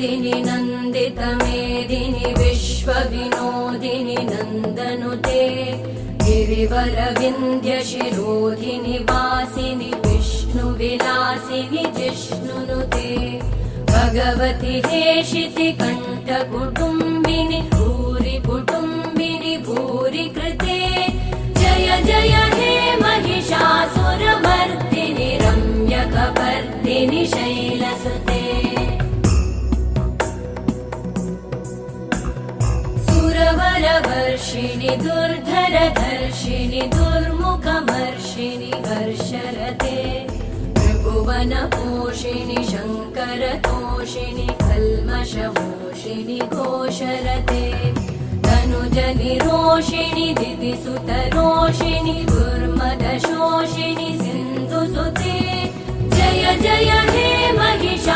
नन्दिनि नन्दितमेदिनि विश्वविनोदिनि नन्दनुते गिरिवरविन्ध्यशिरोधिनि वासिनि विष्णुविलासिनि जिष्णुनुते भगवति हेशिति कण्ठकुटुम्बिनि भूरि कुटुम्बिनि भूरि कृते जय जय हे महिषासुरमर्दिनि रम्यकपर्दिनि शैलसुते सुरवरवर्षिणि दुर्धरधर्षिणि दुर्मुखमर्षिणि हर्षरते त्रिभुवनपोषिणि शङ्करतोषिणि कल्मषमोषिणि घोषरते तनुजनिरोषिणि दिदिसुतरोषिणि दुर्मदशोषिणि सिन्धुसुते जय जय हे महिषासुरमर्दिनि